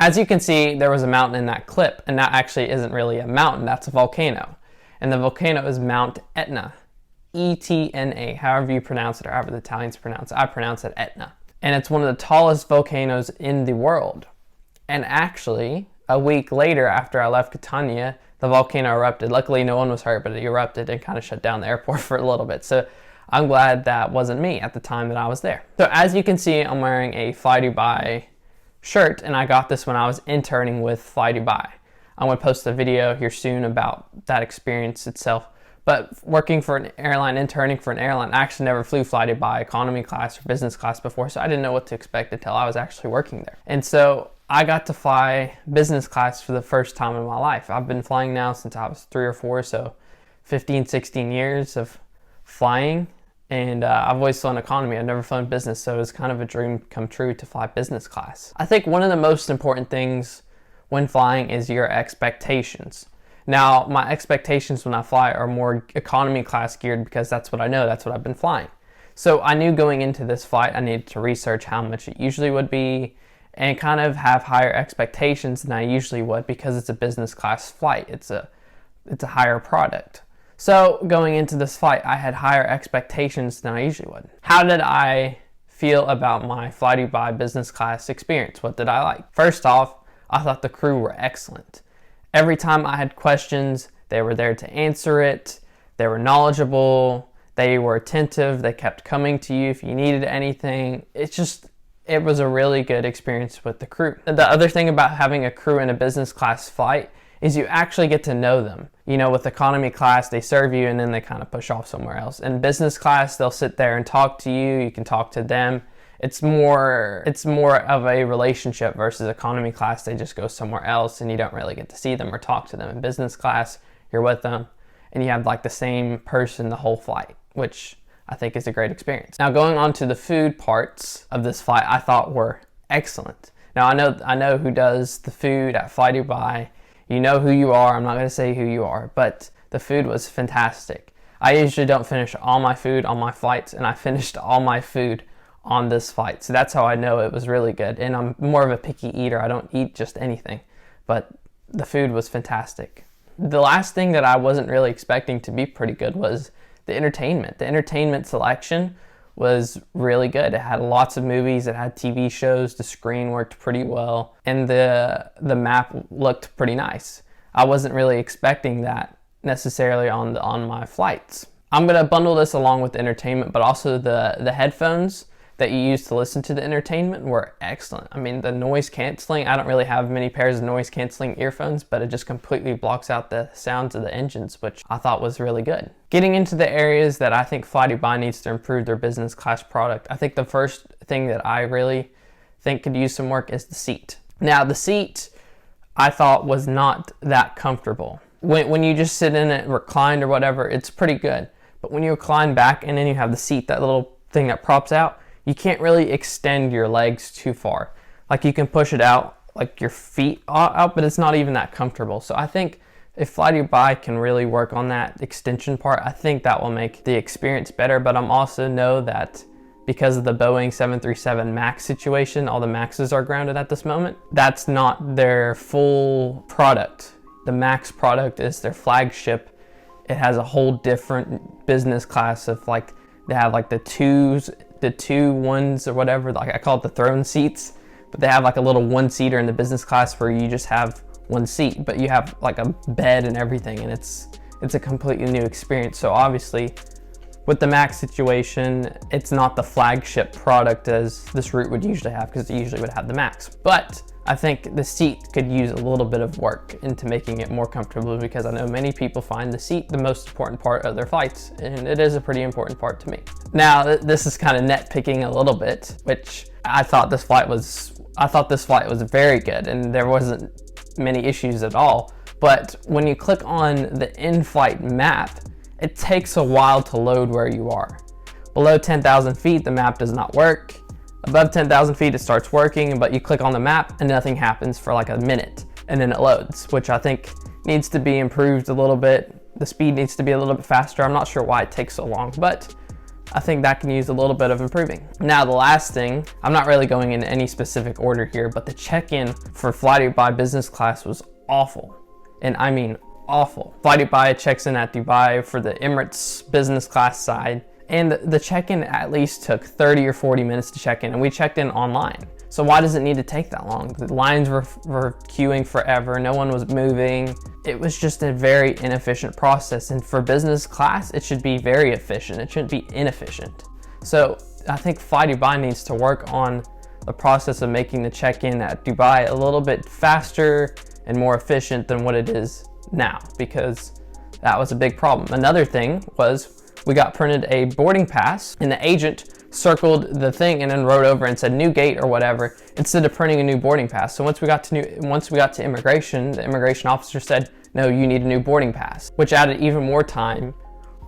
As you can see, there was a mountain in that clip, and that actually isn't really a mountain, that's a volcano. And the volcano is Mount Etna. E-T-N-A, however you pronounce it, or however the Italians pronounce it. I pronounce it Etna. And it's one of the tallest volcanoes in the world. And actually, a week later after I left Catania, the volcano erupted. Luckily, no one was hurt, but it erupted and kind of shut down the airport for a little bit. So I'm glad that wasn't me at the time that I was there. So as you can see, I'm wearing a flydubai shirt, and I got this when I was interning with flydubai. I'm going to post a video here soon about that experience itself. But working for an airline, interning for an airline, I actually never flew flydubai economy class or business class before, so I didn't know what to expect until I was actually working there. And so I got to fly business class for the first time in my life. I've been flying now since I was 3 or 4, so 15, 16 years of flying. And I've always flown economy. I've never flown business, so it was kind of a dream come true to fly business class. I think one of the most important things when flying is your expectations. Now, my expectations when I fly are more economy class geared because that's what I know, that's what I've been flying. So I knew going into this flight I needed to research how much it usually would be and kind of have higher expectations than I usually would because it's a business class flight. It's a higher product. So going into this flight, I had higher expectations than I usually would. How did I feel about my flydubai business class experience? What did I like? First off, I thought the crew were excellent. Every time I had questions, they were there to answer it. They were knowledgeable. They were attentive. They kept coming to you if you needed anything. It was a really good experience with the crew. The other thing about having a crew in a business class flight is you actually get to know them. You know, with economy class, they serve you and then they kind of push off somewhere else. In business class, they'll sit there and talk to you. You can talk to them. It's more of a relationship versus economy class. They just go somewhere else and you don't really get to see them or talk to them. In business class, you're with them and you have like the same person the whole flight, which I think is a great experience. Now going on to the food parts of this flight, I thought were excellent. Now I know who does the food at flydubai. You know who you are. I'm not going to say who you are, but the food was fantastic. I usually don't finish all my food on my flights, and I finished all my food on this flight. So that's how I know it was really good. And I'm more of a picky eater. I don't eat just anything, but the food was fantastic. The last thing that I wasn't really expecting to be pretty good was the entertainment. The entertainment selection was really good. It had lots of movies, it had TV shows, the screen worked pretty well, and the map looked pretty nice. I wasn't really expecting that necessarily on my flights. I'm gonna bundle this along with the entertainment, but also the headphones that you use to listen to the entertainment were excellent. I mean, the noise canceling, I don't really have many pairs of noise canceling earphones, but it just completely blocks out the sounds of the engines, which I thought was really good. Getting into the areas that I think flydubai needs to improve their business class product, I think the first thing that I really think could use some work is the seat. Now, the seat I thought was not that comfortable. When you just sit in it reclined or whatever, it's pretty good. But when you recline back and then you have the seat, that little thing that props out, you can't really extend your legs too far. Like you can push it out, like your feet out, but it's not even that comfortable. So I think if flydubai can really work on that extension part, I think that will make the experience better. But I'm also know that because of the Boeing 737 MAX situation, all the MAXs are grounded at this moment. That's not their full product. The MAX product is their flagship. It has a whole different business class of like, they have like the two ones or whatever, like I call it the throne seats, but they have like a little one-seater in the business class where you just have one seat, but you have like a bed and everything, and it's a completely new experience. So obviously with the MAX situation, it's not the flagship product as this route would usually have, because it usually would have the MAX. But I think the seat could use a little bit of work into making it more comfortable, because I know many people find the seat the most important part of their flights, and it is a pretty important part to me. Now, this is kind of nitpicking a little bit, which I thought this flight was very good, and there wasn't many issues at all. But when you click on the in-flight map, it takes a while to load where you are. Below 10,000 feet, the map does not work. Above 10,000 feet, it starts working, but you click on the map and nothing happens for like a minute, and then it loads, which I think needs to be improved a little bit. The speed needs to be a little bit faster. I'm not sure why it takes so long, but I think that can use a little bit of improving. Now, the last thing, I'm not really going in any specific order here, but the check-in for flydubai business class was awful. And I mean awful. flydubai checks in at Dubai for the Emirates business class side, and the check-in at least took 30 or 40 minutes to check in, and we checked in online. So why does it need to take that long? The lines were queuing forever, no one was moving. It was just a very inefficient process, and for business class, it should be very efficient. It shouldn't be inefficient. So I think flydubai needs to work on the process of making the check-in at Dubai a little bit faster and more efficient than what it is now, because that was a big problem. Another thing was we got printed a boarding pass, and the agent circled the thing and then wrote over and said new gate or whatever instead of printing a new boarding pass. So once we got to immigration, the immigration officer said, no, you need a new boarding pass, which added even more time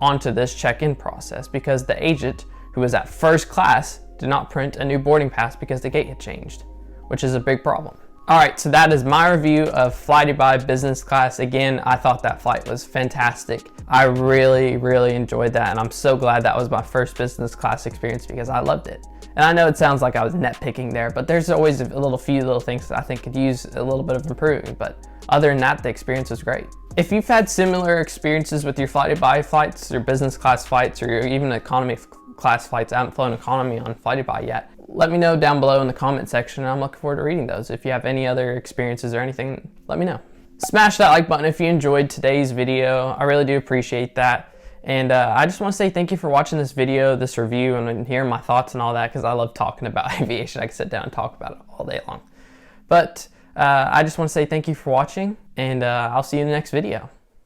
onto this check-in process because the agent who was at first class did not print a new boarding pass because the gate had changed, which is a big problem. All right, so that is my review of flydubai business class. Again, I thought that flight was fantastic. I really, really enjoyed that, and I'm so glad that was my first business class experience because I loved it. And I know it sounds like I was nitpicking there, but there's always a few little things that I think could use a little bit of improving. But other than that, the experience was great. If you've had similar experiences with your flydubai flights, or business class flights, or even economy class flights, I haven't flown economy on flydubai yet, let me know down below in the comment section, and I'm looking forward to reading those. If you have any other experiences or anything, let me know. Smash that like button if you enjoyed today's video. I really do appreciate that. And I just want to say thank you for watching this video, this review, and hearing my thoughts and all that, because I love talking about aviation. I can sit down and talk about it all day long. But I just want to say thank you for watching, and I'll see you in the next video.